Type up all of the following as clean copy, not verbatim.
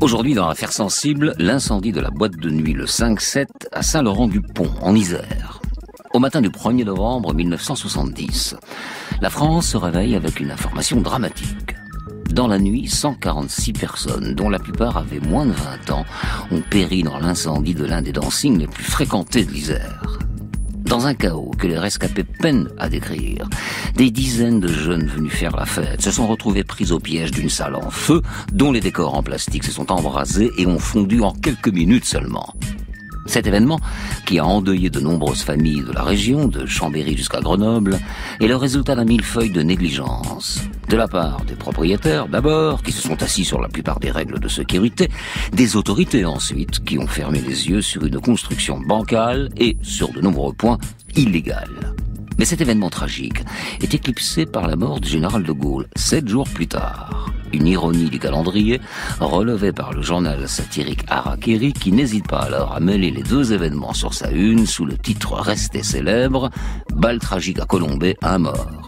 Aujourd'hui, dans l'affaire sensible, l'incendie de la boîte de nuit le 5-7 à Saint-Laurent-du-Pont, en Isère. Au matin du 1er novembre 1970, la France se réveille avec une information dramatique. Dans la nuit, 146 personnes, dont la plupart avaient moins de 20 ans, ont péri dans l'incendie de l'un des dancings les plus fréquentés de l'Isère. Dans un chaos que les rescapés peinent à décrire, des dizaines de jeunes venus faire la fête se sont retrouvés pris au piège d'une salle en feu, dont les décors en plastique se sont embrasés et ont fondu en quelques minutes seulement. Cet événement, qui a endeuillé de nombreuses familles de la région, de Chambéry jusqu'à Grenoble, est le résultat d'un millefeuille de négligence. De la part des propriétaires, d'abord, qui se sont assis sur la plupart des règles de sécurité, des autorités ensuite, qui ont fermé les yeux sur une construction bancale et, sur de nombreux points, illégale. Mais cet événement tragique est éclipsé par la mort du général de Gaulle, 7 jours plus tard. Une ironie du calendrier, relevée par le journal satirique Harakiri, qui n'hésite pas alors à mêler les deux événements sur sa une sous le titre resté célèbre, balle tragique à Colombey, un mort.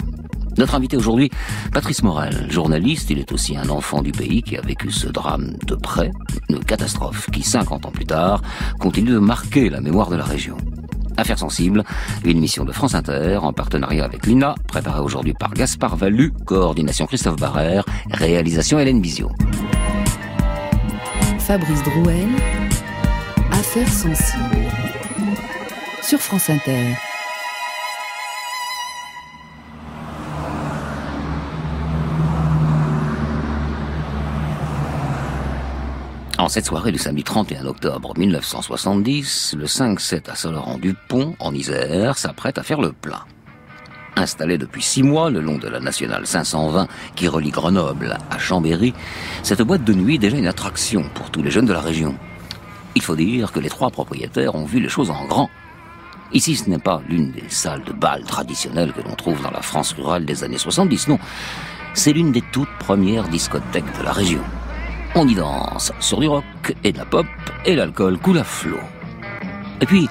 Notre invité aujourd'hui, Patrice Morel, journaliste, il est aussi un enfant du pays qui a vécu ce drame de près, une catastrophe qui, 50 ans plus tard, continue de marquer la mémoire de la région. Affaires sensibles, une émission de France Inter en partenariat avec l'INA, préparée aujourd'hui par Gaspard Vallu, coordination Christophe Barrère, réalisation Hélène Bizio. Fabrice Drouel, Affaires sensibles, sur France Inter. En cette soirée du samedi 31 octobre 1970, le 5-7 à Saint-Laurent-du-Pont, en Isère, s'apprête à faire le plein. Installée depuis 6 mois le long de la nationale 520 qui relie Grenoble à Chambéry, cette boîte de nuit est déjà une attraction pour tous les jeunes de la région. Il faut dire que les 3 propriétaires ont vu les choses en grand. Ici, ce n'est pas l'une des salles de bal traditionnelles que l'on trouve dans la France rurale des années 70, non. C'est l'une des toutes premières discothèques de la région. On y danse sur du rock et de la pop, et l'alcool coule à flot. Et puis,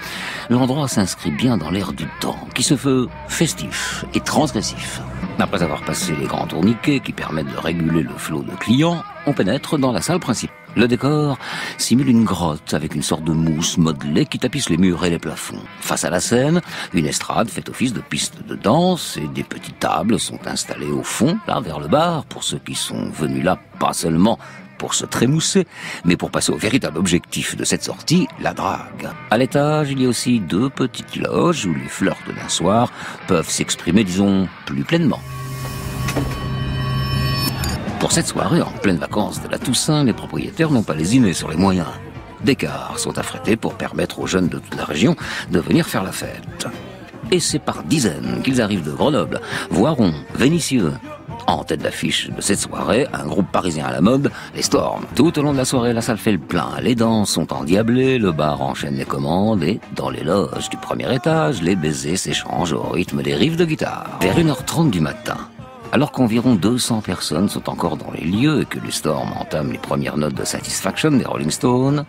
l'endroit s'inscrit bien dans l'air du temps, qui se veut festif et transgressif. Après avoir passé les grands tourniquets qui permettent de réguler le flot de clients, on pénètre dans la salle principale. Le décor simule une grotte avec une sorte de mousse modelée qui tapisse les murs et les plafonds. Face à la scène, une estrade fait office de piste de danse et des petites tables sont installées au fond, là vers le bar, pour ceux qui sont venus là pas seulement pour se trémousser, mais pour passer au véritable objectif de cette sortie, la drague. À l'étage, il y a aussi 2 petites loges où les flirts d'un soir peuvent s'exprimer, disons, plus pleinement. Pour cette soirée, en pleine vacances de la Toussaint, les propriétaires n'ont pas lésiné sur les moyens. Des cars sont affrétés pour permettre aux jeunes de toute la région de venir faire la fête. Et c'est par dizaines qu'ils arrivent de Grenoble, Voiron, Vénissieux. En tête d'affiche de cette soirée, un groupe parisien à la mode, les Storms. Tout au long de la soirée, la salle fait le plein. Les danses sont endiablées, le bar enchaîne les commandes et, dans les loges du premier étage, les baisers s'échangent au rythme des riffs de guitare. Vers 1h30 du matin, alors qu'environ 200 personnes sont encore dans les lieux et que les Storms entament les premières notes de Satisfaction des Rolling Stones,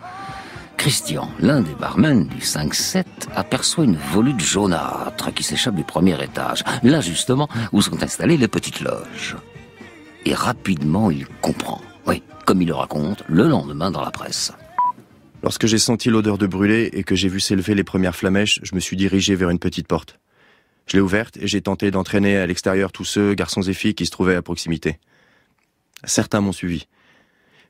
Christian, l'un des barmen du 5-7, aperçoit une volute jaunâtre qui s'échappe du premier étage, là justement où sont installées les petites loges. Et rapidement il comprend, oui, comme il le raconte le lendemain dans la presse. Lorsque j'ai senti l'odeur de brûlé et que j'ai vu s'élever les premières flamèches, je me suis dirigé vers une petite porte. Je l'ai ouverte et j'ai tenté d'entraîner à l'extérieur tous ceux, garçons et filles, qui se trouvaient à proximité. Certains m'ont suivi.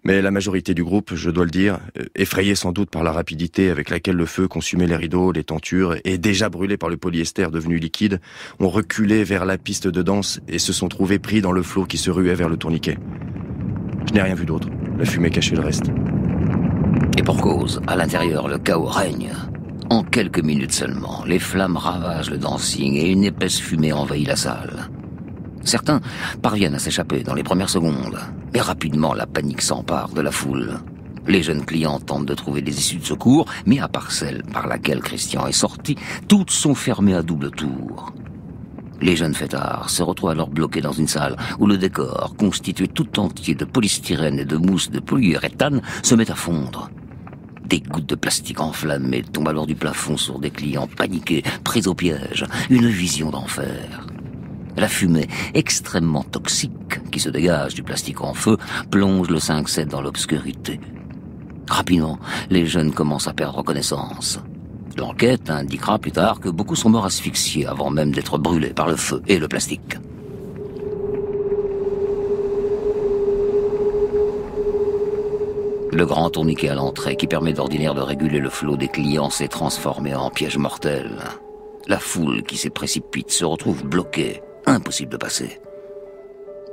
Mais la majorité du groupe, je dois le dire, effrayés sans doute par la rapidité avec laquelle le feu consumait les rideaux, les tentures, et déjà brûlés par le polyester devenu liquide, ont reculé vers la piste de danse et se sont trouvés pris dans le flot qui se ruait vers le tourniquet. Je n'ai rien vu d'autre. La fumée cachait le reste. Et pour cause, à l'intérieur, le chaos règne. En quelques minutes seulement, les flammes ravagent le dancing et une épaisse fumée envahit la salle. Certains parviennent à s'échapper dans les premières secondes, mais rapidement la panique s'empare de la foule. Les jeunes clients tentent de trouver des issues de secours, mais à part celle par laquelle Christian est sorti, toutes sont fermées à double tour. Les jeunes fêtards se retrouvent alors bloqués dans une salle où le décor, constitué tout entier de polystyrène et de mousse de polyuréthane, se met à fondre. Des gouttes de plastique enflammées tombent alors du plafond sur des clients paniqués, pris au piège. Une vision d'enfer. La fumée extrêmement toxique qui se dégage du plastique en feu plonge le 5-7 dans l'obscurité. Rapidement, les jeunes commencent à perdre connaissance. L'enquête indiquera plus tard que beaucoup sont morts asphyxiés avant même d'être brûlés par le feu et le plastique. Le grand tourniquet à l'entrée, qui permet d'ordinaire de réguler le flot des clients, s'est transformé en piège mortel. La foule qui s'y précipite se retrouve bloquée, impossible de passer.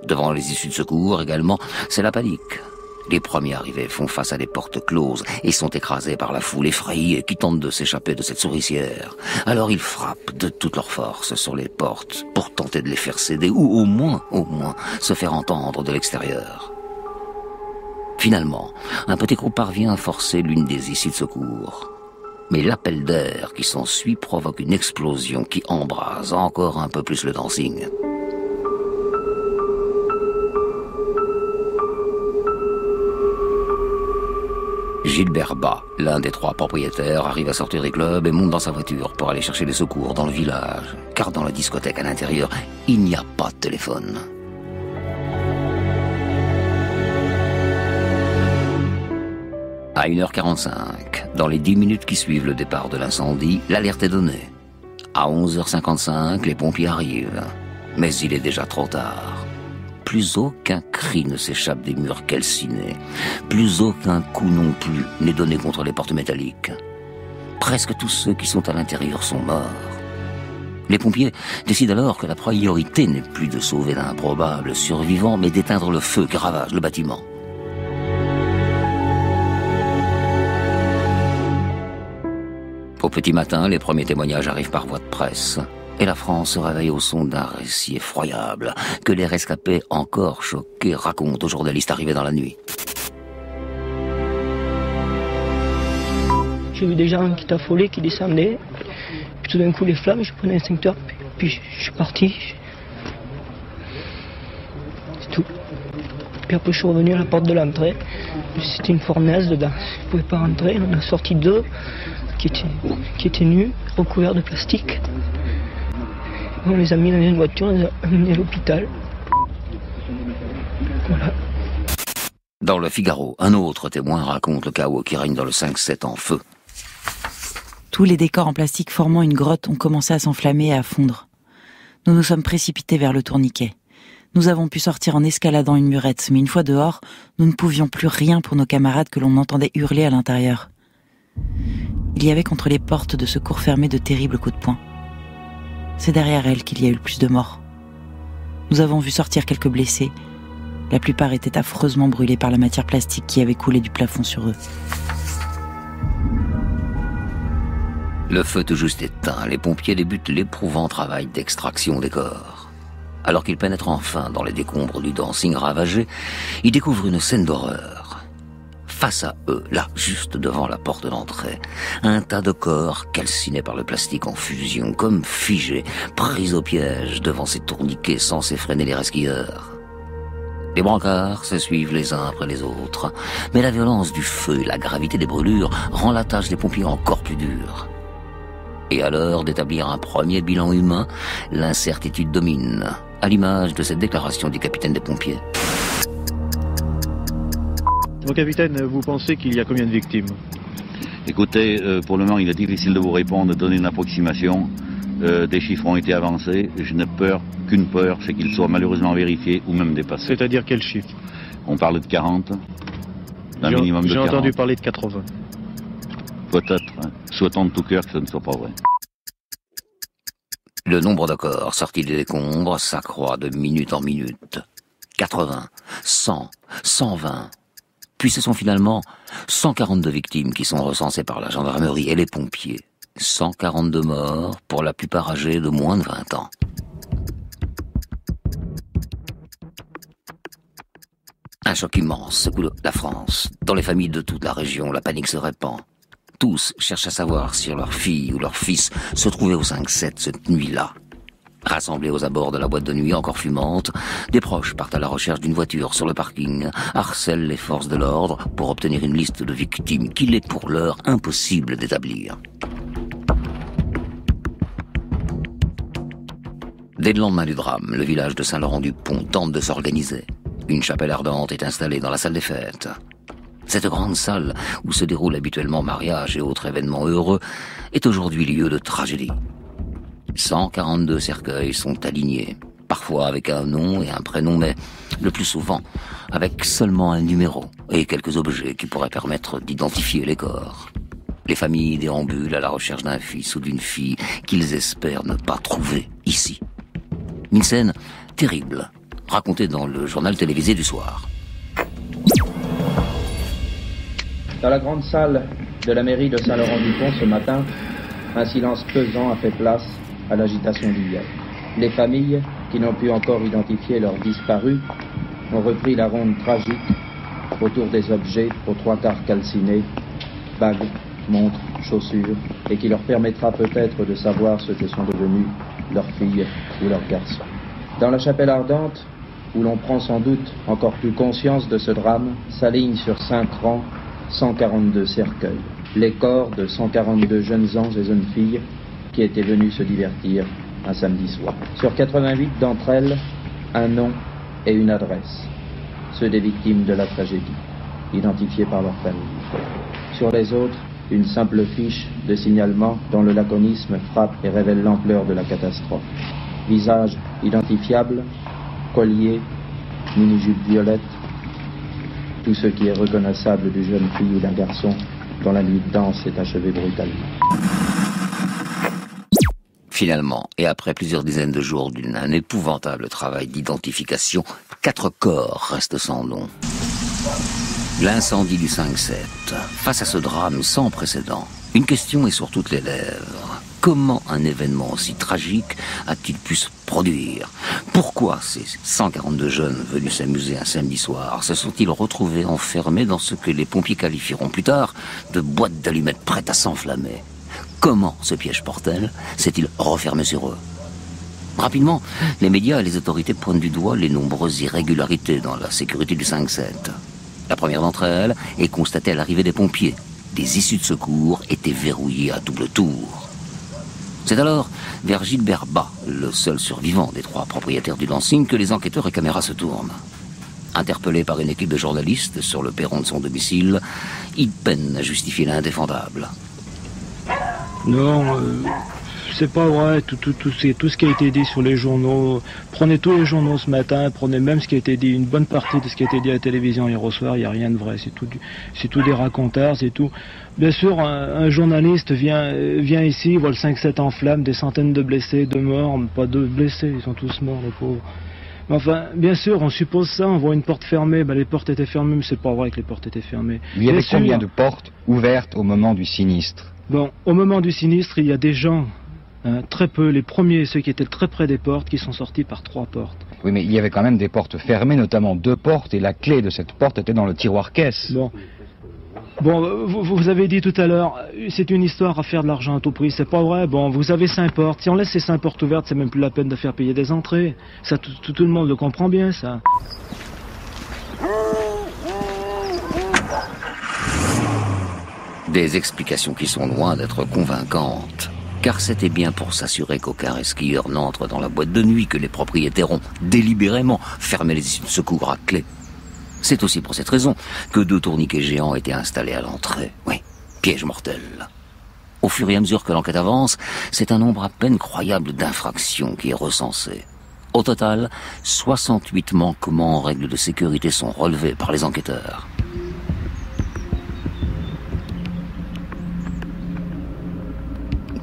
Devant les issues de secours également, c'est la panique. Les premiers arrivés font face à des portes closes et sont écrasés par la foule effrayée qui tente de s'échapper de cette souricière. Alors ils frappent de toute leur force sur les portes pour tenter de les faire céder ou au moins, se faire entendre de l'extérieur. Finalement, un petit groupe parvient à forcer l'une des issues de secours. Mais l'appel d'air qui s'ensuit provoque une explosion qui embrase encore un peu plus le dancing. Gilbert Bas, l'un des 3 propriétaires, arrive à sortir des clubs et monte dans sa voiture pour aller chercher des secours dans le village. Car dans la discothèque à l'intérieur, il n'y a pas de téléphone. À 1h45, dans les 10 minutes qui suivent le départ de l'incendie, l'alerte est donnée. À 11h55, les pompiers arrivent. Mais il est déjà trop tard. Plus aucun cri ne s'échappe des murs calcinés. Plus aucun coup non plus n'est donné contre les portes métalliques. Presque tous ceux qui sont à l'intérieur sont morts. Les pompiers décident alors que la priorité n'est plus de sauver d'improbables survivants, mais d'éteindre le feu qui ravage le bâtiment. Au petit matin, les premiers témoignages arrivent par voie de presse. Et la France se réveille au son d'un récit effroyable que les rescapés, encore choqués, racontent aux journalistes arrivés dans la nuit. J'ai vu des gens qui étaient affolés, qui descendaient. Puis tout d'un coup, les flammes, je prenais un extincteur, puis je suis parti. C'est tout. Puis après, je suis revenu à la porte de l'entrée. C'était une fournaise dedans. Je ne pouvais pas rentrer. On a sorti 2 qui étaient nus, recouverts de plastique. On les a mis dans une voiture, on les a amenés à l'hôpital. Voilà. Dans le Figaro, un autre témoin raconte le chaos qui règne dans le 5-7 en feu. Tous les décors en plastique formant une grotte ont commencé à s'enflammer et à fondre. Nous nous sommes précipités vers le tourniquet. Nous avons pu sortir en escaladant une murette, mais une fois dehors, nous ne pouvions plus rien pour nos camarades que l'on entendait hurler à l'intérieur. Il y avait contre les portes de secours fermées de terribles coups de poing. C'est derrière elles qu'il y a eu le plus de morts. Nous avons vu sortir quelques blessés. La plupart étaient affreusement brûlés par la matière plastique qui avait coulé du plafond sur eux. Le feu tout juste éteint, les pompiers débutent l'éprouvant travail d'extraction des corps. Alors qu'ils pénètrent enfin dans les décombres du dancing ravagé, ils découvrent une scène d'horreur. Face à eux, là, juste devant la porte d'entrée, un tas de corps calcinés par le plastique en fusion, comme figés, pris au piège devant ces tourniquets censés freiner les resquilleurs. Les brancards se suivent les uns après les autres, mais la violence du feu et la gravité des brûlures rend la tâche des pompiers encore plus dure. Et à l'heure d'établir un premier bilan humain, l'incertitude domine, à l'image de cette déclaration du capitaine des pompiers. Mon capitaine, vous pensez qu'il y a combien de victimes? Écoutez, pour le moment, il est difficile de vous répondre, de donner une approximation. Des chiffres ont été avancés. Je n'ai peur qu'une peur, c'est qu'ils soient malheureusement vérifiés ou même dépassés. C'est-à-dire quel chiffre? On parle de 40, d'un minimum de 40. J'ai entendu parler de 80. Peut-être, hein. Souhaitons de tout cœur que ce ne soit pas vrai. Le nombre de corps sortis des décombres s'accroît de minute en minute. 80, 100, 120... Puis ce sont finalement 142 victimes qui sont recensées par la gendarmerie et les pompiers. 142 morts, pour la plupart âgés de moins de 20 ans. Un choc immense secoue la France. Dans les familles de toute la région, la panique se répand. Tous cherchent à savoir si leur fille ou leur fils se trouvait au 5-7 cette nuit-là. Rassemblés aux abords de la boîte de nuit encore fumante, des proches partent à la recherche d'une voiture sur le parking, harcèlent les forces de l'ordre pour obtenir une liste de victimes qu'il est pour l'heure impossible d'établir. Dès le lendemain du drame, le village de Saint-Laurent-du-Pont tente de s'organiser. Une chapelle ardente est installée dans la salle des fêtes. Cette grande salle où se déroulent habituellement mariages et autres événements heureux est aujourd'hui lieu de tragédie. 142 cercueils sont alignés, parfois avec un nom et un prénom, mais le plus souvent avec seulement un numéro et quelques objets qui pourraient permettre d'identifier les corps. Les familles déambulent à la recherche d'un fils ou d'une fille qu'ils espèrent ne pas trouver ici. Une scène terrible, racontée dans le journal télévisé du soir. Dans la grande salle de la mairie de Saint-Laurent-du-Pont ce matin, un silence pesant a fait place à l'agitation d'hier. Les familles, qui n'ont pu encore identifier leurs disparus, ont repris la ronde tragique autour des objets aux 3/4 calcinés, bagues, montres, chaussures, et qui leur permettra peut-être de savoir ce que sont devenus leurs filles ou leurs garçons. Dans la chapelle ardente, où l'on prend sans doute encore plus conscience de ce drame, s'alignent sur 5 rangs 142 cercueils, les corps de 142 jeunes anges et jeunes filles qui étaient venus se divertir un samedi soir. Sur 88 d'entre elles, un nom et une adresse, ceux des victimes de la tragédie, identifiés par leur famille. Sur les autres, une simple fiche de signalement dont le laconisme frappe et révèle l'ampleur de la catastrophe. Visage identifiable, collier, mini-jupe violette, tout ce qui est reconnaissable d'une jeune fille ou d'un garçon dont la nuit de danse s'est achevée brutalement. Finalement, et après plusieurs dizaines de jours d'un épouvantable travail d'identification, 4 corps restent sans nom. L'incendie du 5-7. Face à ce drame sans précédent, une question est sur toutes les lèvres. Comment un événement aussi tragique a-t-il pu se produire? Pourquoi ces 142 jeunes venus s'amuser un samedi soir se sont-ils retrouvés enfermés dans ce que les pompiers qualifieront plus tard de boîtes d'allumettes prêtes à s'enflammer? Comment ce piège mortel s'est-il refermé sur eux? Rapidement, les médias et les autorités pointent du doigt les nombreuses irrégularités dans la sécurité du 5-7. La première d'entre elles est constatée à l'arrivée des pompiers. Des issues de secours étaient verrouillées à double tour. C'est alors vers Gilbert Bas, le seul survivant des 3 propriétaires du Lansing, que les enquêteurs et caméras se tournent. Interpellé par une équipe de journalistes sur le perron de son domicile, il peine à justifier l'indéfendable. Non, c'est pas vrai, tout ce qui a été dit sur les journaux, prenez tous les journaux ce matin, prenez même ce qui a été dit, une bonne partie de ce qui a été dit à la télévision hier au soir, il n'y a rien de vrai, c'est tout des racontars, c'est tout. Bien sûr, un journaliste vient ici, il voit le 5-7 en flammes, des centaines de blessés, de morts, pas de blessés, ils sont tous morts les pauvres. Mais enfin, bien sûr, on suppose ça, on voit une porte fermée, les portes étaient fermées, mais c'est pas vrai que les portes étaient fermées. Il y avait combien de portes ouvertes au moment du sinistre? Bon, au moment du sinistre, il y a des gens, très peu, les premiers, ceux qui étaient très près des portes, qui sont sortis par 3 portes. Oui, mais il y avait quand même des portes fermées, notamment 2 portes, et la clé de cette porte était dans le tiroir caisse. Bon, vous avez dit tout à l'heure, c'est une histoire à faire de l'argent à tout prix, c'est pas vrai. Bon, vous avez 5 portes, si on laisse ces 5 portes ouvertes, c'est même plus la peine de faire payer des entrées. Ça, tout le monde le comprend bien, ça. Des explications qui sont loin d'être convaincantes, car c'était bien pour s'assurer qu'aucun resquilleur n'entre dans la boîte de nuit que les propriétaires ont délibérément fermé les issues de secours à clé. C'est aussi pour cette raison que 2 tourniquets géants étaient installés à l'entrée. Oui, piège mortel. Au fur et à mesure que l'enquête avance, c'est un nombre à peine croyable d'infractions qui est recensé. Au total, 68 manquements en règle de sécurité sont relevés par les enquêteurs.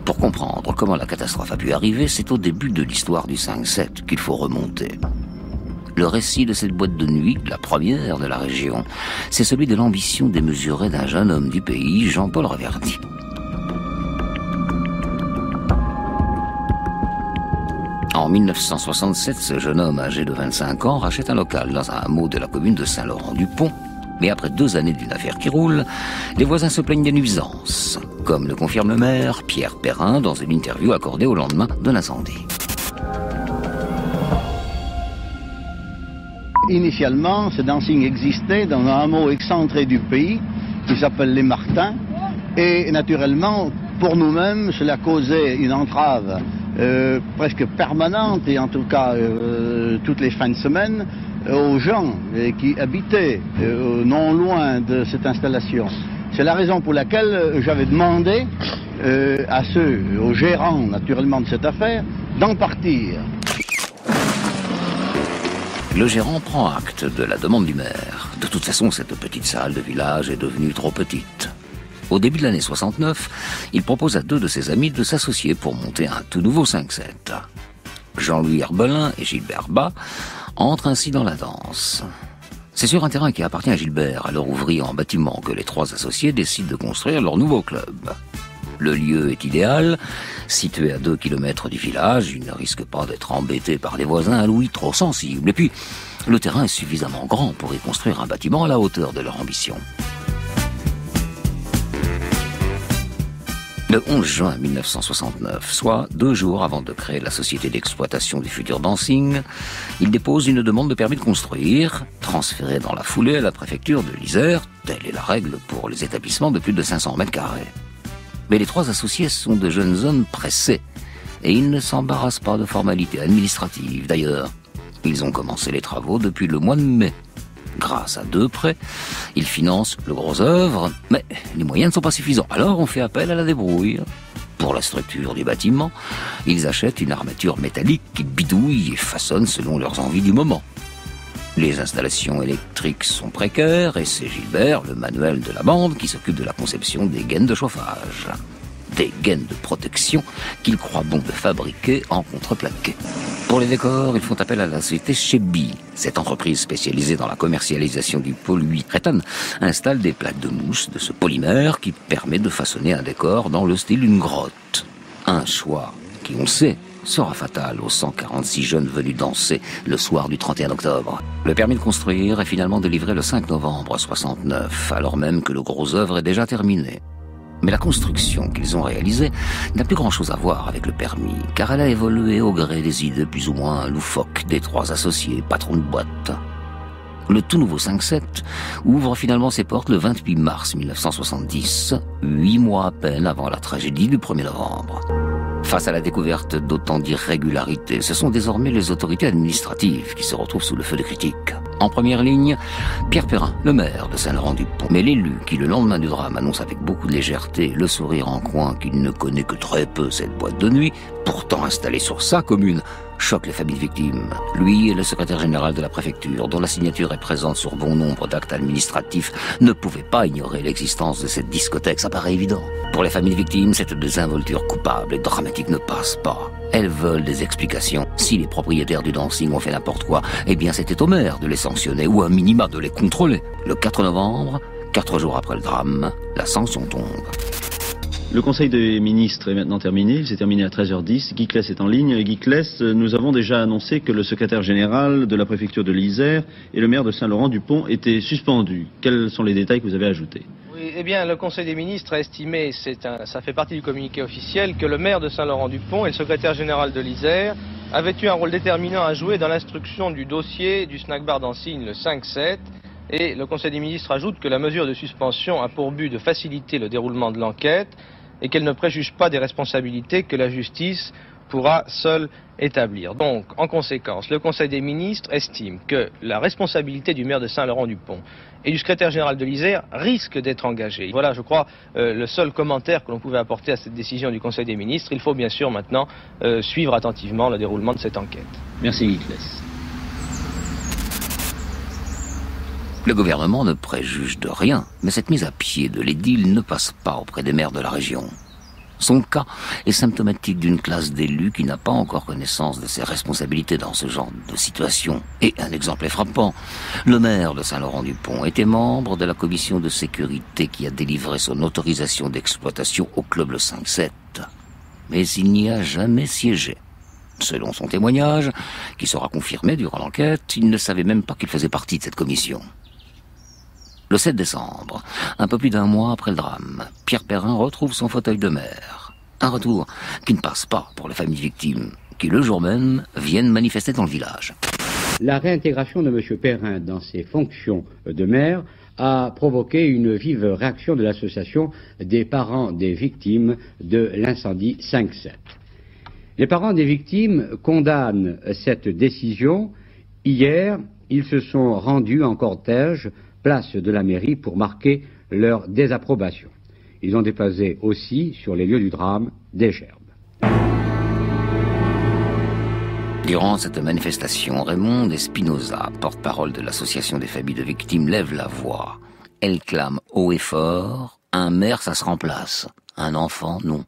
Pour comprendre comment la catastrophe a pu arriver, c'est au début de l'histoire du 5-7 qu'il faut remonter. Le récit de cette boîte de nuit, la première de la région, c'est celui de l'ambition démesurée d'un jeune homme du pays, Jean-Paul Reverdy. En 1967, ce jeune homme âgé de 25 ans rachète un local dans un hameau de la commune de Saint-Laurent-du-Pont. Mais après 2 années d'une affaire qui roule, les voisins se plaignent des nuisances, comme le confirme le maire Pierre Perrin dans une interview accordée au lendemain de l'incendie. Initialement, ce dancing existait dans un hameau excentré du pays qui s'appelle les Martins. Et naturellement, pour nous-mêmes, cela causait une entrave presque permanente et en tout cas toutes les fins de semaine aux gens qui habitaient non loin de cette installation. C'est la raison pour laquelle j'avais demandé aux gérants naturellement de cette affaire d'en partir. Le gérant prend acte de la demande du maire. De toute façon, cette petite salle de village est devenue trop petite. Au début de l'année 69, il propose à 2 de ses amis de s'associer pour monter un tout nouveau 5-7. Jean-Louis Herbelin et Gilbert Bas entrent ainsi dans la danse. C'est sur un terrain qui appartient à Gilbert, alors ouvrier en bâtiment, que les 3 associés décident de construire leur nouveau club. Le lieu est idéal, situé à 2 kilomètres du village, il ne risque pas d'être embêté par des voisins à l'ouïe trop sensibles. Et puis, le terrain est suffisamment grand pour y construire un bâtiment à la hauteur de leur ambition. Le 11 juin 1969, soit 2 jours avant de créer la société d'exploitation du futur dancing, il dépose une demande de permis de construire, transférée dans la foulée à la préfecture de l'Isère, telle est la règle pour les établissements de plus de 500 mètres carrés. Mais les 3 associés sont de jeunes hommes pressés, et ils ne s'embarrassent pas de formalités administratives. D'ailleurs, ils ont commencé les travaux depuis le mois de mai. Grâce à 2 prêts, ils financent le gros œuvre, mais les moyens ne sont pas suffisants. Alors on fait appel à la débrouille. Pour la structure du bâtiment, ils achètent une armature métallique qu'ils bidouillent et façonnent selon leurs envies du moment. Les installations électriques sont précaires et c'est Gilbert, le manuel de la bande, qui s'occupe de la conception des gaines de chauffage. Des gaines de protection qu'il croit bon de fabriquer en contreplaqué. Pour les décors, ils font appel à la société Chebi. Cette entreprise spécialisée dans la commercialisation du polyuréthane installe des plaques de mousse de ce polymère qui permet de façonner un décor dans le style d'une grotte. Un choix qui, on le sait, sera fatal aux 146 jeunes venus danser le soir du 31 octobre. Le permis de construire est finalement délivré le 5 novembre 69, alors même que le gros œuvre est déjà terminé. Mais la construction qu'ils ont réalisée n'a plus grand-chose à voir avec le permis, car elle a évolué au gré des idées plus ou moins loufoques des 3 associés, patrons de boîte. Le tout nouveau 5-7 ouvre finalement ses portes le 28 mars 1970, 8 mois à peine avant la tragédie du 1er novembre. Face à la découverte d'autant d'irrégularités, ce sont désormais les autorités administratives qui se retrouvent sous le feu des critiques. En première ligne, Pierre Perrin, le maire de Saint-Laurent-du-Pont. Mais l'élu qui, le lendemain du drame, annonce avec beaucoup de légèreté, le sourire en coin, qu'il ne connaît que très peu cette boîte de nuit, pourtant installée sur sa commune, choque les familles victimes. Lui et le secrétaire général de la préfecture, dont la signature est présente sur bon nombre d'actes administratifs, ne pouvaient pas ignorer l'existence de cette discothèque, ça paraît évident. Pour les familles victimes, cette désinvolture coupable et dramatique ne passe pas. Elles veulent des explications. Si les propriétaires du dancing ont fait n'importe quoi, eh bien c'était au maire de les sanctionner ou à minima de les contrôler. Le 4 novembre, 4 jours après le drame, la sanction tombe. Le Conseil des ministres est maintenant terminé, il s'est terminé à 13h10, Guy Claes est en ligne. Guy Claes, nous avons déjà annoncé que le secrétaire général de la préfecture de l'Isère et le maire de Saint-Laurent-du-Pont étaient suspendus. Quels sont les détails que vous avez ajoutés? Oui, eh bien, le Conseil des ministres a estimé, ça fait partie du communiqué officiel, que le maire de Saint-Laurent-du-Pont et le secrétaire général de l'Isère avaient eu un rôle déterminant à jouer dans l'instruction du dossier du snack-bar dancing le 5-7. Et le Conseil des ministres ajoute que la mesure de suspension a pour but de faciliter le déroulement de l'enquête et qu'elle ne préjuge pas des responsabilités que la justice pourra seule établir. Donc, en conséquence, le Conseil des ministres estime que la responsabilité du maire de Saint-Laurent-du-Pont et du secrétaire général de l'Isère risque d'être engagée. Voilà, je crois, le seul commentaire que l'on pouvait apporter à cette décision du Conseil des ministres. Il faut bien sûr maintenant suivre attentivement le déroulement de cette enquête. Merci Guy Claes. Le gouvernement ne préjuge de rien, mais cette mise à pied de l'édile ne passe pas auprès des maires de la région. Son cas est symptomatique d'une classe d'élus qui n'a pas encore connaissance de ses responsabilités dans ce genre de situation. Et un exemple est frappant. Le maire de Saint-Laurent-du-Pont était membre de la commission de sécurité qui a délivré son autorisation d'exploitation au club le 5-7. Mais il n'y a jamais siégé. Selon son témoignage, qui sera confirmé durant l'enquête, il ne savait même pas qu'il faisait partie de cette commission. Le 7 décembre, un peu plus d'un mois après le drame, Pierre Perrin retrouve son fauteuil de maire. Un retour qui ne passe pas pour les familles victimes, qui le jour même viennent manifester dans le village. La réintégration de M. Perrin dans ses fonctions de maire a provoqué une vive réaction de l'association des parents des victimes de l'incendie 5-7. Les parents des victimes condamnent cette décision Hier, ils se sont rendus en cortège, place de la mairie, pour marquer leur désapprobation. Ils ont déposé aussi, sur les lieux du drame, des gerbes. Durant cette manifestation, Raymond Espinosa, porte-parole de l'association des familles de victimes, lève la voix. Elle clame haut et fort, un maire ça se remplace, un enfant non.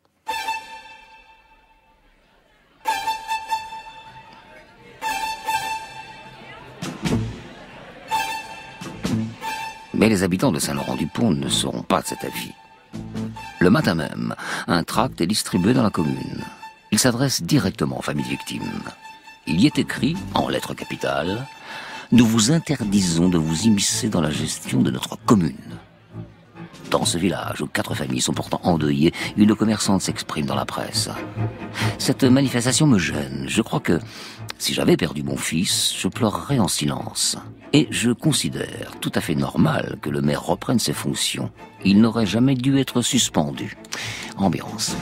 Mais les habitants de Saint-Laurent-du-Pont ne seront pas de cet avis. Le matin même, un tract est distribué dans la commune. Il s'adresse directement aux familles victimes. Il y est écrit, en lettres capitales, « Nous vous interdisons de vous immiscer dans la gestion de notre commune ». Dans ce village où 4 familles sont pourtant endeuillées, une commerçante s'exprime dans la presse. Cette manifestation me gêne. Je crois que si j'avais perdu mon fils, je pleurerais en silence. Et je considère tout à fait normal que le maire reprenne ses fonctions. Il n'aurait jamais dû être suspendu. Ambiance.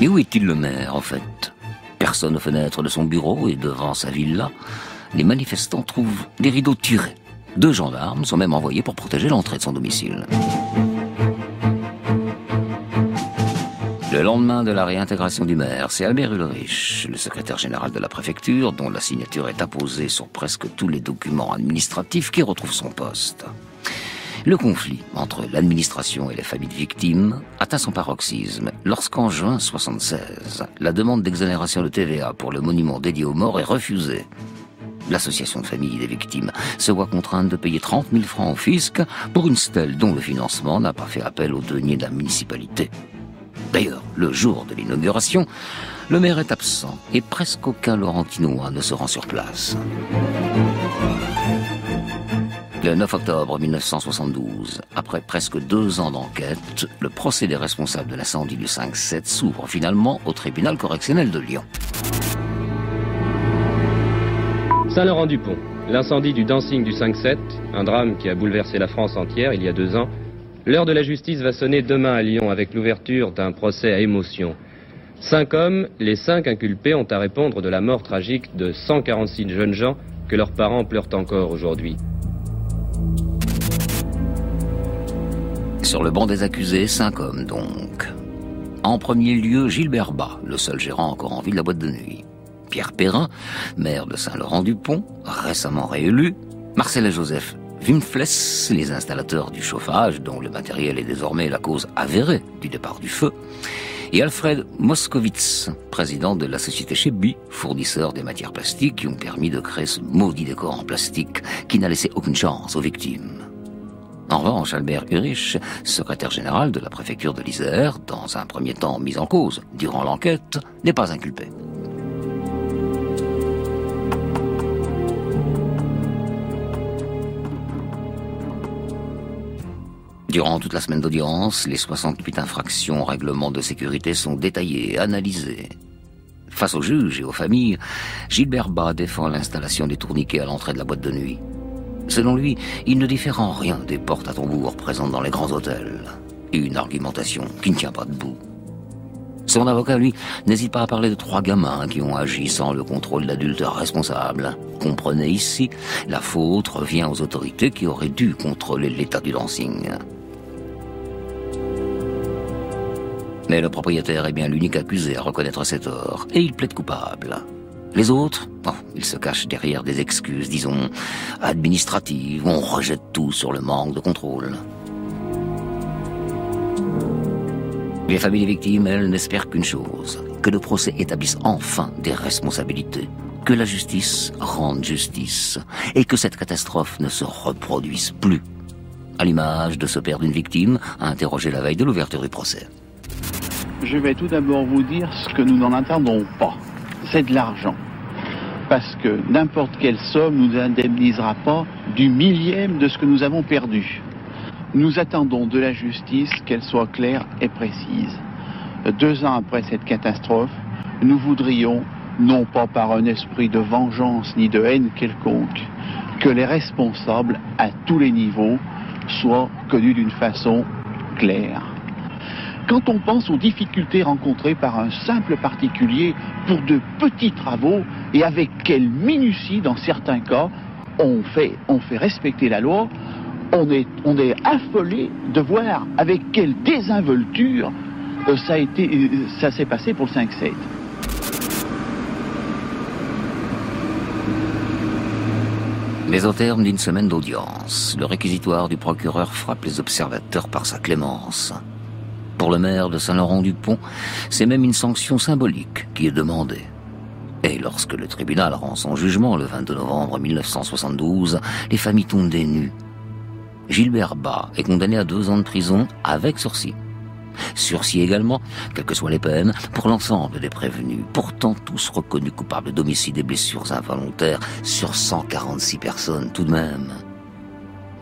Mais où est-il le maire, en fait? Personne aux fenêtres de son bureau et devant sa villa. Les manifestants trouvent des rideaux tirés. 2 gendarmes sont même envoyés pour protéger l'entrée de son domicile. Le lendemain de la réintégration du maire, c'est Albert Ulrich, le secrétaire général de la préfecture, dont la signature est apposée sur presque tous les documents administratifs, qui retrouve son poste. Le conflit entre l'administration et les familles de victimes atteint son paroxysme lorsqu'en juin 1976, la demande d'exonération de TVA pour le monument dédié aux morts est refusée. L'association de familles des victimes se voit contrainte de payer 30 000 francs au fisc pour une stèle dont le financement n'a pas fait appel aux deniers de la municipalité. D'ailleurs, le jour de l'inauguration, le maire est absent et presque aucun Laurentinois ne se rend sur place. Le 9 octobre 1972, après presque 2 ans d'enquête, le procès des responsables de l'incendie du 5-7 s'ouvre finalement au tribunal correctionnel de Lyon. Saint-Laurent-du-Pont, l'incendie du dancing du 5-7, un drame qui a bouleversé la France entière il y a 2 ans. L'heure de la justice va sonner demain à Lyon avec l'ouverture d'un procès à émotion. 5 hommes, les 5 inculpés ont à répondre de la mort tragique de 146 jeunes gens que leurs parents pleurent encore aujourd'hui. Sur le banc des accusés, 5 hommes donc. En premier lieu, Gilbert Bas, le seul gérant encore en vie de la boîte de nuit. Pierre Perrin, maire de Saint-Laurent-du-Pont, récemment réélu. Marcel et Joseph Wimfless, les installateurs du chauffage, dont le matériel est désormais la cause avérée du départ du feu. Et Alfred Moskowitz, président de la société Chebi, fournisseur des matières plastiques qui ont permis de créer ce maudit décor en plastique qui n'a laissé aucune chance aux victimes. En revanche, Albert Ulrich, secrétaire général de la préfecture de l'Isère, dans un premier temps mis en cause durant l'enquête, n'est pas inculpé. Durant toute la semaine d'audience, les 68 infractions au règlement de sécurité sont détaillées et analysées. Face aux juges et aux familles, Gilbert Bas défend l'installation des tourniquets à l'entrée de la boîte de nuit. Selon lui, il ne diffère en rien des portes à tambour présentes dans les grands hôtels. Une argumentation qui ne tient pas debout. Son avocat, lui, n'hésite pas à parler de 3 gamins qui ont agi sans le contrôle d'adultes responsables. Comprenez ici, la faute revient aux autorités qui auraient dû contrôler l'état du dancing. Mais le propriétaire est bien l'unique accusé à reconnaître ses torts, et il plaide coupable. Les autres, ils se cachent derrière des excuses, disons, administratives, où on rejette tout sur le manque de contrôle. Les familles des victimes, elles, n'espèrent qu'une chose, que le procès établisse enfin des responsabilités, que la justice rende justice, et que cette catastrophe ne se reproduise plus. À l'image de ce père d'une victime, interrogé la veille de l'ouverture du procès. Je vais tout d'abord vous dire ce que nous n'en attendons pas. C'est de l'argent. Parce que n'importe quelle somme ne nous indemnisera pas du millième de ce que nous avons perdu. Nous attendons de la justice qu'elle soit claire et précise. 2 ans après cette catastrophe, nous voudrions, non pas par un esprit de vengeance ni de haine quelconque, que les responsables à tous les niveaux soient connus d'une façon claire. quand on pense aux difficultés rencontrées par un simple particulier pour de petits travaux et avec quelle minutie dans certains cas on fait respecter la loi, on est affolé de voir avec quelle désinvolture ça s'est passé pour le 5-7. Mais au terme d'une semaine d'audience, le réquisitoire du procureur frappe les observateurs par sa clémence. Pour le maire de Saint-Laurent-du-Pont, c'est même une sanction symbolique qui est demandée. Et lorsque le tribunal rend son jugement le 22 novembre 1972, les familles tombent des nues. Gilbert Bas est condamné à 2 ans de prison avec sursis. Sursis également, quelles que soient les peines, pour l'ensemble des prévenus, pourtant tous reconnus coupables d'homicide et blessures involontaires sur 146 personnes tout de même.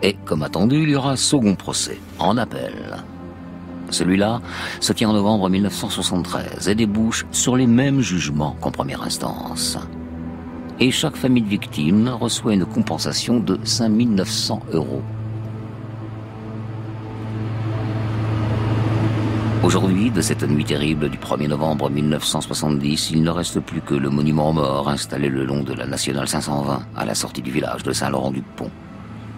Et comme attendu, il y aura un second procès, en appel. Celui-là se tient en novembre 1973 et débouche sur les mêmes jugements qu'en première instance. Et chaque famille de victimes reçoit une compensation de 5 900 €. Aujourd'hui, de cette nuit terrible du 1er novembre 1970, il ne reste plus que le monument aux morts installé le long de la Nationale 520 à la sortie du village de Saint-Laurent-du-Pont.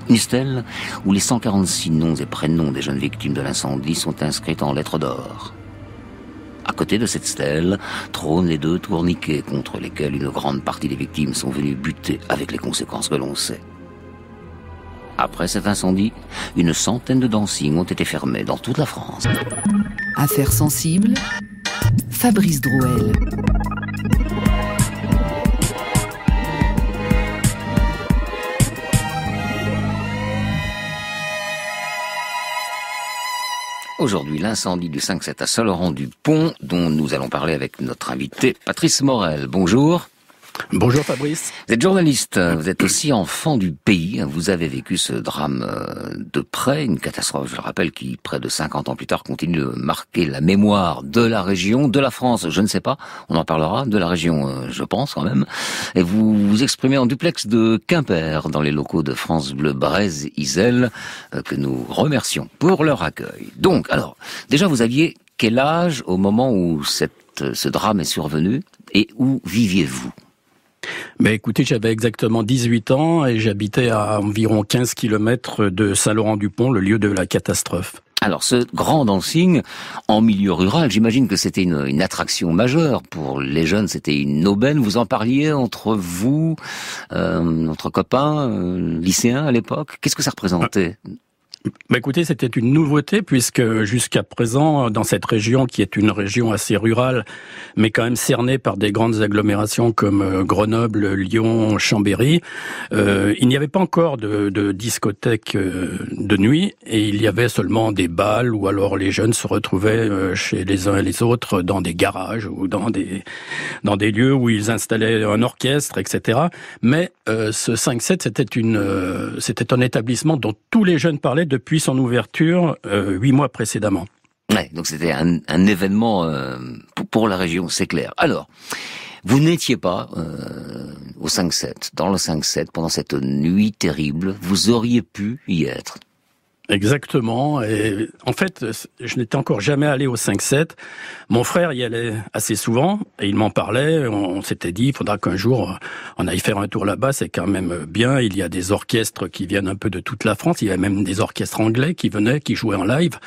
Une stèle où les 146 noms et prénoms des jeunes victimes de l'incendie sont inscrits en lettres d'or. À côté de cette stèle trônent les 2 tourniquets contre lesquels une grande partie des victimes sont venues buter avec les conséquences que l'on sait. Après cet incendie, une centaine de dancings ont été fermés dans toute la France. Affaires sensibles, Fabrice Drouel. Aujourd'hui, l'incendie du 5-7 à Saint-Laurent-du-Pont, dont nous allons parler avec notre invité Patrice Morel. Bonjour. Bonjour Fabrice. Vous êtes journaliste, vous êtes aussi enfant du pays, vous avez vécu ce drame de près, une catastrophe, je le rappelle, qui près de 50 ans plus tard continue de marquer la mémoire de la région, de la France, je ne sais pas, on en parlera, de la région je pense quand même, et vous vous exprimez en duplex de Quimper, dans les locaux de France Bleu Brésil, que nous remercions pour leur accueil. Donc, alors, déjà vous aviez quel âge au moment où ce drame est survenu, et où viviez-vous ? Ben écoutez, j'avais exactement 18 ans et j'habitais à environ 15 km de Saint-Laurent-du-Pont, le lieu de la catastrophe. Alors ce grand dancing en milieu rural, j'imagine que c'était une attraction majeure pour les jeunes, c'était une aubaine. Vous en parliez entre vous, entre copains, lycéens à l'époque. Qu'est-ce que ça représentait ? Bah écoutez, c'était une nouveauté puisque jusqu'à présent, dans cette région qui est une région assez rurale, mais quand même cernée par des grandes agglomérations comme Grenoble, Lyon, Chambéry, il n'y avait pas encore de discothèques de nuit et il y avait seulement des bals où alors les jeunes se retrouvaient chez les uns et les autres dans des garages ou dans des lieux où ils installaient un orchestre, etc. Mais ce 5-7, c'était un établissement dont tous les jeunes parlaient depuis son ouverture 8 mois précédemment. Ouais, donc c'était un événement pour la région, c'est clair. Alors, vous n'étiez pas au 5-7, dans le 5-7, pendant cette nuit terrible, vous auriez pu y être. Exactement. Et en fait, je n'étais encore jamais allé au 5-7. Mon frère y allait assez souvent et il m'en parlait. On s'était dit, il faudra qu'un jour on aille faire un tour là-bas. C'est quand même bien. Il y a des orchestres qui viennent un peu de toute la France. Il y a même des orchestres anglais qui venaient, qui jouaient en live.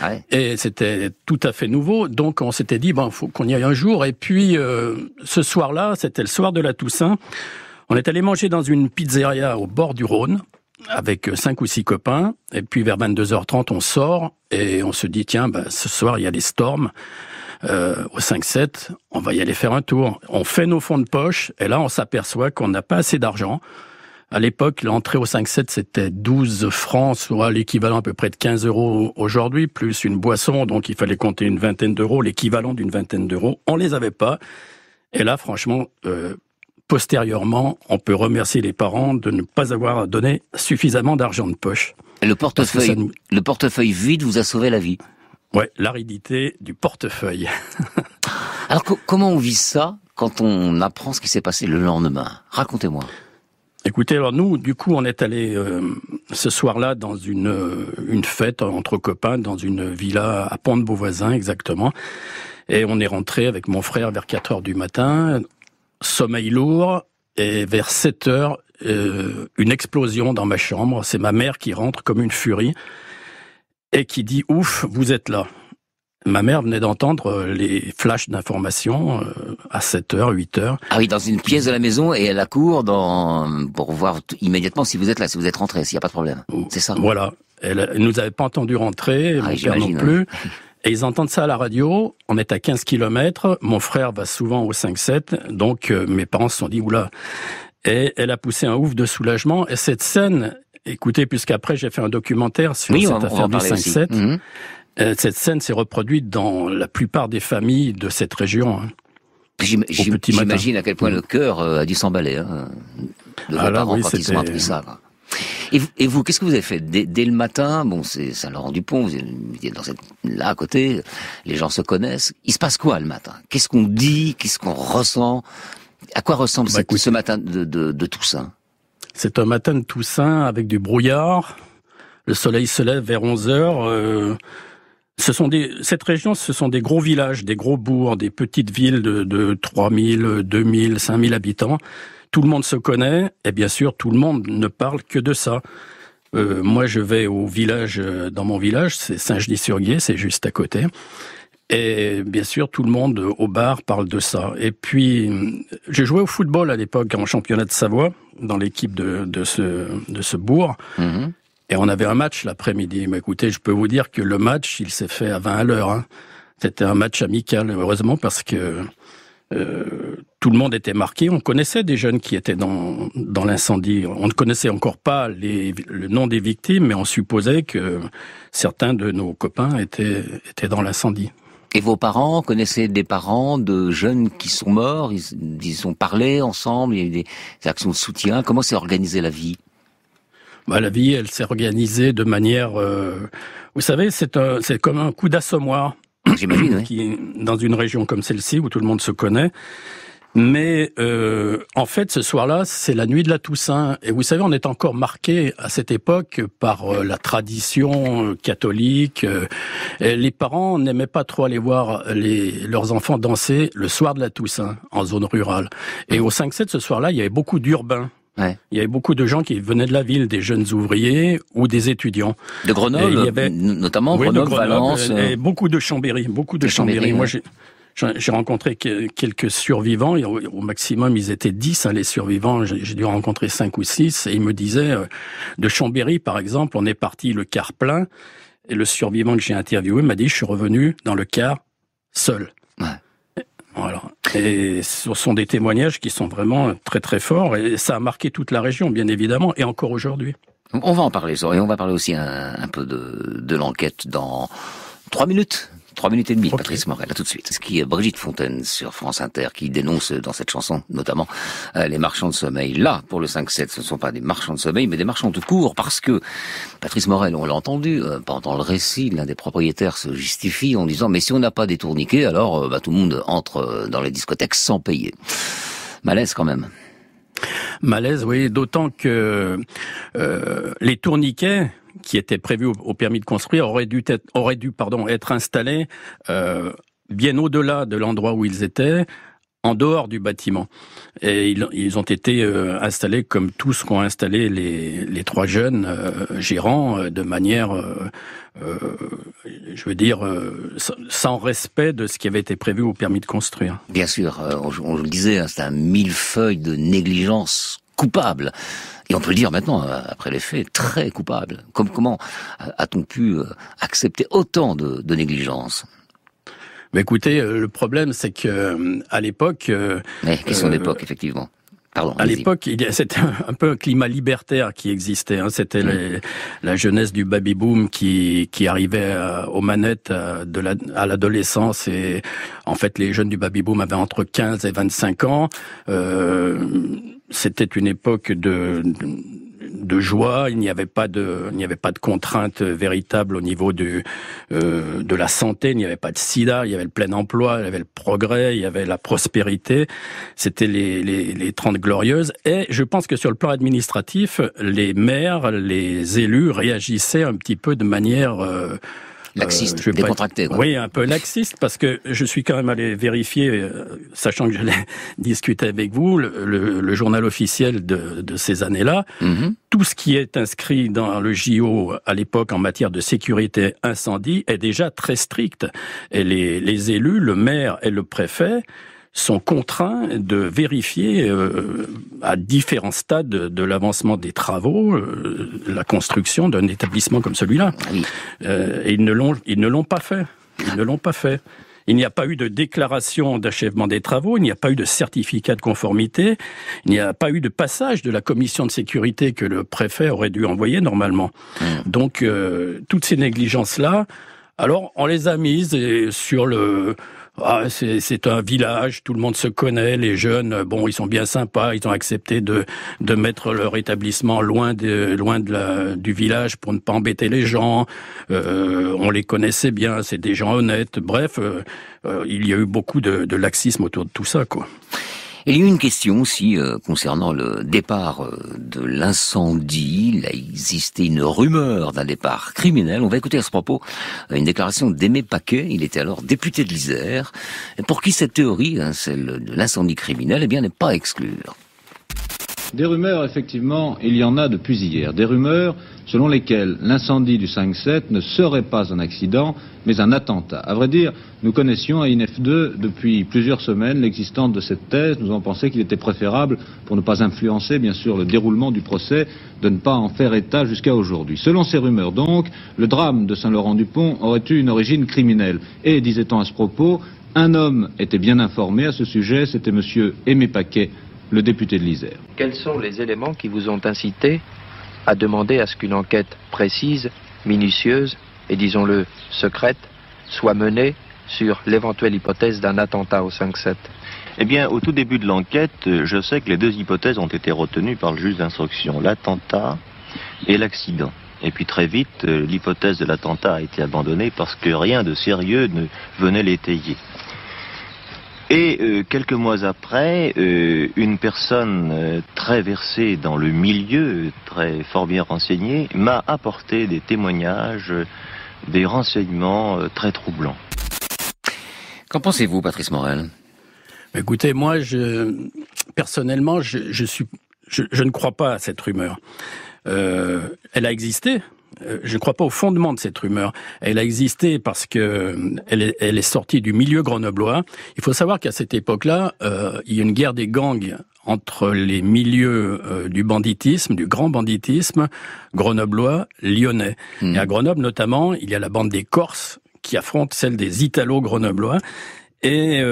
Ouais. Et c'était tout à fait nouveau. Donc on s'était dit, bon, faut qu'on y aille un jour. Et puis ce soir-là, c'était le soir de la Toussaint. On est allé manger dans une pizzeria au bord du Rhône, avec 5 ou 6 copains, et puis vers 22h30 on sort, et on se dit tiens, ce soir il y a les Storms, au 5-7, on va y aller faire un tour. On fait nos fonds de poche, et là on s'aperçoit qu'on n'a pas assez d'argent. À l'époque, l'entrée au 5-7 c'était 12 francs, soit l'équivalent à peu près de 15 € aujourd'hui, plus une boisson, donc il fallait compter une vingtaine d'euros, l'équivalent d'une vingtaine d'euros. On les avait pas, et là franchement... postérieurement, on peut remercier les parents de ne pas avoir donné suffisamment d'argent de poche. Et le portefeuille vide vous a sauvé la vie. Ouais, l'aridité du portefeuille. Alors comment on vit ça quand on apprend ce qui s'est passé le lendemain ? Racontez-moi. Écoutez, alors nous, du coup, on est allé ce soir-là dans une fête entre copains dans une villa à Pont-de-Beauvoisin, exactement. Et on est rentré avec mon frère vers 4h du matin, sommeil lourd, et vers 7h, une explosion dans ma chambre. C'est ma mère qui rentre comme une furie et qui dit « Ouf, vous êtes là ». Ma mère venait d'entendre les flashs d'information à 7h, 8h. Ah oui, dans une pièce de la maison et elle accourt pour voir immédiatement si vous êtes là, si vous êtes rentré, s'il n'y a pas de problème. C'est ça? Voilà. Elle nous avait pas entendu rentrer, mon père non plus. Et ils entendent ça à la radio. On est à 15 km. Mon frère va souvent au 5-7. Donc, mes parents se sont dit, oula. Et elle a poussé un ouf de soulagement. Et cette scène, écoutez, puisqu'après j'ai fait un documentaire sur cette affaire du 5-7. Cette scène s'est reproduite dans la plupart des familles de cette région. J'imagine à quel point le cœur a dû s'emballer de vos parents quand ils ont appris ça. Quoi. Et vous, qu'est-ce que vous avez fait dès le matin? Bon, c'est Saint-Laurent-du-Pont, vous êtes là à côté, les gens se connaissent. Il se passe quoi le matin? Qu'est-ce qu'on dit? Qu'est-ce qu'on ressent? À quoi ressemble ce matin de Toussaint? C'est un matin de Toussaint avec du brouillard. Le soleil se lève vers 11h. Cette région, ce sont des gros villages, des gros bourgs, des petites villes de 3000, 2000, 5000 habitants. Tout le monde se connaît, et bien sûr, tout le monde ne parle que de ça. Moi, je vais au village, dans mon village, c'est Saint-Genis-sur-Guiers, c'est juste à côté. Et bien sûr, tout le monde au bar parle de ça. Et puis, j'ai joué au football à l'époque en championnat de Savoie, dans l'équipe de ce bourg. Mm-hmm. Et on avait un match l'après-midi. Mais écoutez, je peux vous dire que le match, il s'est fait à 20 à l'heure. Hein. C'était un match amical, heureusement, parce que tout le monde était marqué. On connaissait des jeunes qui étaient dans l'incendie. On ne connaissait encore pas le nom des victimes, mais on supposait que certains de nos copains étaient dans l'incendie. Et vos parents connaissaient des parents de jeunes qui sont morts? Ils ont parlé ensemble? Il y a eu des actions de soutien? Comment s'est organisée la vie? La vie, elle s'est organisée de manière... vous savez, c'est comme un coup d'assommoir. J'imagine, oui. Dans une région comme celle-ci, où tout le monde se connaît. Mais en fait, ce soir-là, c'est la nuit de la Toussaint. Et vous savez, on est encore marqué à cette époque par la tradition catholique. Les parents n'aimaient pas trop aller voir leurs enfants danser le soir de la Toussaint, en zone rurale. Et au 5-7, ce soir-là, il y avait beaucoup d'urbains. Ouais. Il y avait beaucoup de gens qui venaient de la ville, des jeunes ouvriers ou des étudiants. De Grenoble, notamment, oui, Grenoble, Valence. Et beaucoup de Chambéry, Ouais. Moi, j'ai rencontré quelques survivants. Au maximum, ils étaient 10, les survivants. J'ai dû en rencontrer 5 ou 6. Et ils me disaient, de Chambéry, par exemple, on est parti le car plein. Et le survivant que j'ai interviewé m'a dit, je suis revenu dans le car seul. Ouais. Voilà. Et ce sont des témoignages qui sont vraiment très très forts et ça a marqué toute la région, bien évidemment, et encore aujourd'hui. On va en parler, et on va parler aussi un peu de l'enquête dans 3 minutes. 3 minutes et demie, okay. Patrice Morel, à tout de suite. Ce qui est Brigitte Fontaine sur France Inter qui dénonce dans cette chanson notamment les marchands de sommeil. Là, pour le 5-7, ce ne sont pas des marchands de sommeil, mais des marchands de cours, parce que Patrice Morel, on l'a entendu, pendant le récit, l'un des propriétaires se justifie en disant « Mais si on n'a pas des tourniquets, alors tout le monde entre dans les discothèques sans payer. » Malaise quand même. Malaise, oui, d'autant que les tourniquets qui étaient prévus au permis de construire auraient dû être installés bien au-delà de l'endroit où ils étaient, en dehors du bâtiment. Et ils ont été installés comme tous qu'ont installé les 3 jeunes gérants de manière, sans respect de ce qui avait été prévu au permis de construire. Bien sûr, on le disait, c'est un millefeuille de négligence coupable. Et on peut le dire maintenant, après les faits, très coupable. Comment a-t-on pu accepter autant de négligence? Mais écoutez, le problème, c'est que à l'époque... question d'époque, effectivement. Pardon, à l'époque, c'était un peu un climat libertaire qui existait. C'était la jeunesse du baby-boom qui arrivait aux manettes à l'adolescence. Et en fait, les jeunes du baby-boom avaient entre 15 et 25 ans. C'était une époque de joie, il n'y avait pas de contraintes véritables au niveau de la santé, il n'y avait pas de sida, il y avait le plein emploi, il y avait le progrès, il y avait la prospérité. C'était les 30 glorieuses. Et je pense que sur le plan administratif, les maires, les élus réagissaient un petit peu de manière laxiste, décontracté. Oui, un peu laxiste, parce que je suis quand même allé vérifier, sachant que je l'ai discuté avec vous, le journal officiel de ces années-là. Mm-hmm. Tout ce qui est inscrit dans le JO à l'époque en matière de sécurité incendie est déjà très strict. Et les élus, le maire et le préfet, sont contraints de vérifier à différents stades de l'avancement des travaux la construction d'un établissement comme celui-là. Oui. Et ils ne l'ont pas fait. Ils ne l'ont pas fait. Il n'y a pas eu de déclaration d'achèvement des travaux, il n'y a pas eu de certificat de conformité, il n'y a pas eu de passage de la commission de sécurité que le préfet aurait dû envoyer normalement. Donc toutes ces négligences-là, alors on les a mises sur le... c'est un village, tout le monde se connaît, les jeunes, bon, ils sont bien sympas, ils ont accepté de mettre leur établissement loin du village pour ne pas embêter les gens, on les connaissait bien, c'est des gens honnêtes, bref, il y a eu beaucoup de laxisme autour de tout ça, quoi. Il y a eu une question aussi concernant le départ de l'incendie. Il a existé une rumeur d'un départ criminel. On va écouter à ce propos une déclaration d'Aimé Paquet. Il était alors député de l'Isère, pour qui cette théorie, celle de l'incendie criminel, n'est pas à exclure. Des rumeurs, effectivement, il y en a depuis hier. Des rumeurs selon lesquelles l'incendie du 5-7 ne serait pas un accident, mais un attentat. À vrai dire, nous connaissions à INF2 depuis plusieurs semaines l'existence de cette thèse. Nous avons pensé qu'il était préférable, pour ne pas influencer, bien sûr, le déroulement du procès, de ne pas en faire état jusqu'à aujourd'hui. Selon ces rumeurs, donc, le drame de Saint-Laurent-du-Pont aurait eu une origine criminelle. Et, disait-on à ce propos, un homme était bien informé à ce sujet, c'était monsieur Aimé Paquet, le député de l'Isère. Quels sont les éléments qui vous ont incité à demander à ce qu'une enquête précise, minutieuse et, disons-le, secrète, soit menée sur l'éventuelle hypothèse d'un attentat au 5-7 ? Eh bien, au tout début de l'enquête, je sais que les deux hypothèses ont été retenues par le juge d'instruction, l'attentat et l'accident. Et puis très vite, l'hypothèse de l'attentat a été abandonnée parce que rien de sérieux ne venait l'étayer. Et quelques mois après, une personne très versée dans le milieu, fort bien renseignée, m'a apporté des témoignages, des renseignements très troublants. Qu'en pensez-vous, Patrice Morel ? Écoutez, moi, personnellement, je ne crois pas à cette rumeur. Elle a existé. Je ne crois pas au fondement de cette rumeur. Elle a existé parce que elle est sortie du milieu grenoblois. Il faut savoir qu'à cette époque-là, il y a une guerre des gangs entre les milieux du banditisme, du grand banditisme grenoblois, lyonnais. Et à Grenoble, notamment, il y a la bande des Corses qui affronte celle des Italo-grenoblois. Et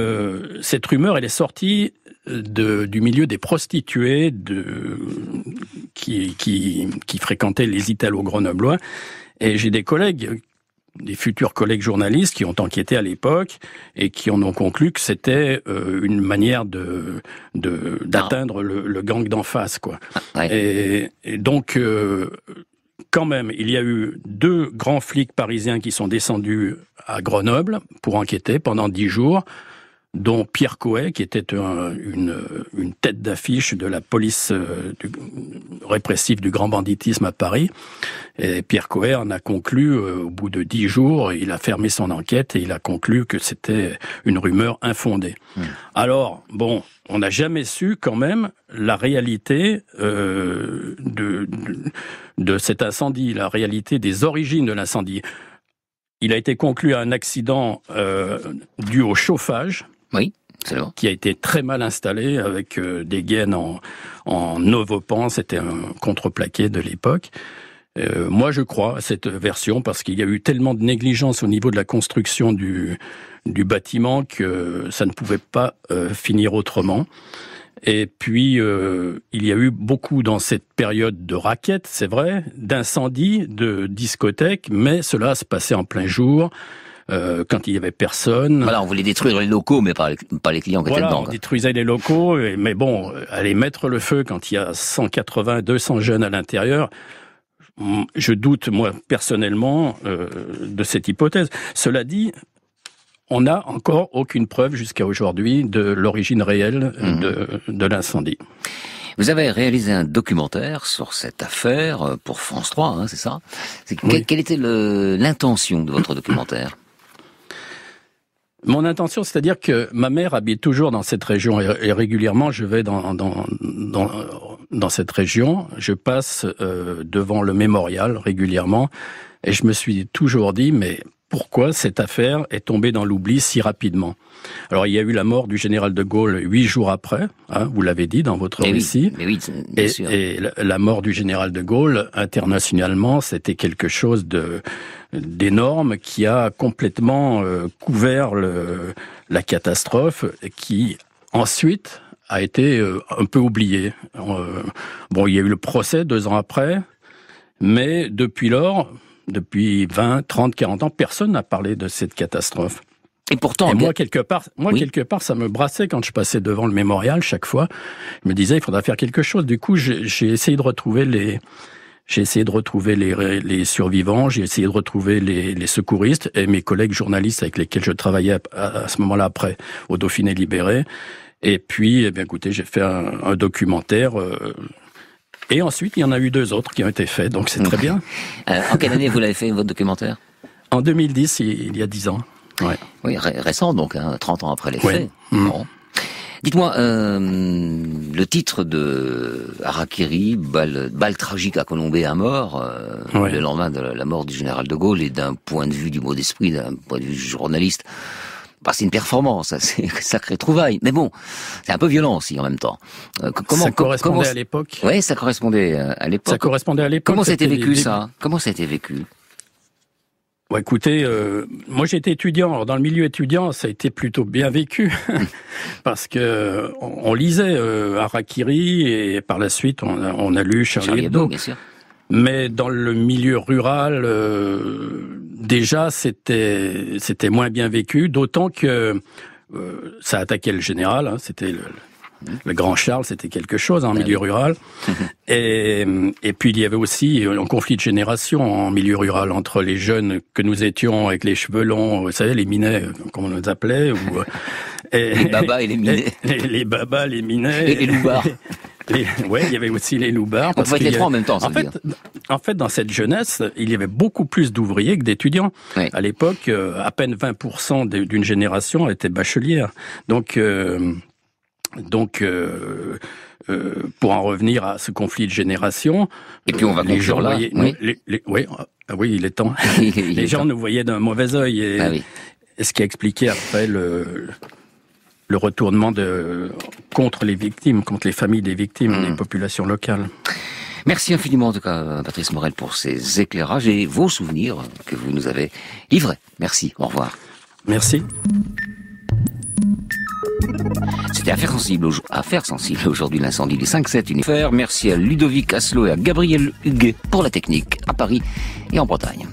cette rumeur, elle est sortie du milieu des prostituées qui fréquentaient les Italo-grenoblois. Et j'ai des collègues, des futurs collègues journalistes qui ont enquêté à l'époque et qui en ont conclu que c'était une manière d'atteindre le gang d'en face, quoi. Ouais. Et donc, quand même, il y a eu 2 grands flics parisiens qui sont descendus à Grenoble pour enquêter pendant 10 jours, dont Pierre Coët, qui était une tête d'affiche de la police répressive du grand banditisme à Paris. Et Pierre Coët en a conclu, au bout de 10 jours, il a fermé son enquête et il a conclu que c'était une rumeur infondée. Alors, bon, on n'a jamais su quand même la réalité de cet incendie, la réalité des origines de l'incendie. Il a été conclu à un accident dû au chauffage. Oui, c'est vrai. Qui a été très mal installé avec des gaines en Novopan. C'était un contreplaqué de l'époque. Moi, je crois à cette version parce qu'il y a eu tellement de négligence au niveau de la construction du bâtiment que ça ne pouvait pas finir autrement. Et puis, il y a eu beaucoup dans cette période de raquettes, c'est vrai, d'incendies, de discothèques, mais cela se passait en plein jour. quand il y avait personne. Voilà, on voulait détruire les locaux, mais pas les clients qui étaient dedans. On détruisait les locaux, mais bon, aller mettre le feu quand il y a 180, 200 jeunes à l'intérieur, je doute, moi, personnellement, de cette hypothèse. Cela dit, on n'a encore aucune preuve jusqu'à aujourd'hui de l'origine réelle de l'incendie. Vous avez réalisé un documentaire sur cette affaire pour France 3, hein, c'est ça? Oui. Quelle était l'intention de votre documentaire? Mon intention, c'est-à-dire que ma mère habite toujours dans cette région et régulièrement je vais dans cette région. Je passe devant le mémorial régulièrement et je me suis toujours dit, mais pourquoi cette affaire est tombée dans l'oubli si rapidement? Alors, il y a eu la mort du général de Gaulle 8 jours après, hein, vous l'avez dit dans votre récit. Oui, bien sûr. Et la mort du général de Gaulle, internationalement, c'était quelque chose d'énorme qui a complètement couvert la catastrophe, qui ensuite a été un peu oubliée. Bon, il y a eu le procès 2 ans après, mais depuis lors, depuis 20, 30, 40 ans, personne n'a parlé de cette catastrophe. Et pourtant, moi, quelque part, ça me brassait quand je passais devant le mémorial chaque fois. Je me disais, il faudra faire quelque chose. Du coup, j'ai essayé de retrouver les survivants, j'ai essayé de retrouver les secouristes et mes collègues journalistes avec lesquels je travaillais à ce moment-là après, au Dauphiné libéré. Et puis, eh bien, écoutez, j'ai fait un documentaire. Et ensuite, il y en a eu 2 autres qui ont été faits, donc c'est très bien. En quelle année vous l'avez fait, votre documentaire? En 2010, il y a 10 ans. Ouais. Oui, récent donc, hein, 30 ans après les faits. Bon. Dites-moi, le titre de Harakiri, balle tragique à Colombey à mort, le lendemain de la mort du général de Gaulle, et d'un point de vue du mot d'esprit, d'un point de vue journaliste, c'est une performance, c'est une sacrée trouvaille. Mais bon, c'est un peu violent aussi en même temps. Ça correspondait à l'époque. Oui, ça correspondait à l'époque. Ça correspondait à l'époque. Comment c'était vécu ça? Comment ça a été vécu? Bon, écoutez, moi j'étais étudiant. Alors, dans le milieu étudiant, ça a été plutôt bien vécu parce que on lisait Harakiri et par la suite on a lu Charlie Hebdo. Bien sûr. Mais dans le milieu rural, déjà c'était moins bien vécu, d'autant que ça attaquait le général. Hein, c'était le grand Charles, c'était quelque chose en milieu rural. Et puis il y avait aussi un conflit de génération en milieu rural entre les jeunes que nous étions avec les cheveux longs, vous savez, les minets, comme on les appelait, les babas et les minets. Les babas, les minets. Et les loupards. Ouais, il y avait aussi les loupards. On pouvait être les 3 en même temps, en fait, dans cette jeunesse, il y avait beaucoup plus d'ouvriers que d'étudiants. Oui. À l'époque, à peine 20% d'une génération était bachelière. Donc, pour en revenir à ce conflit de génération, et puis on va conclure là. Oui, il est temps. Les gens nous voyaient d'un mauvais œil, et ce qui a expliqué après le retournement contre les victimes, contre les familles des victimes, des populations locales. Merci infiniment en tout cas, Patrice Morel, pour ces éclairages et vos souvenirs que vous nous avez livrés. Merci. Au revoir. Merci. C'était Affaires sensibles aujourd'hui, l'incendie du 5-7 univers. Merci à Ludovic Asselot et à Gabriel Huguet pour la technique à Paris et en Bretagne.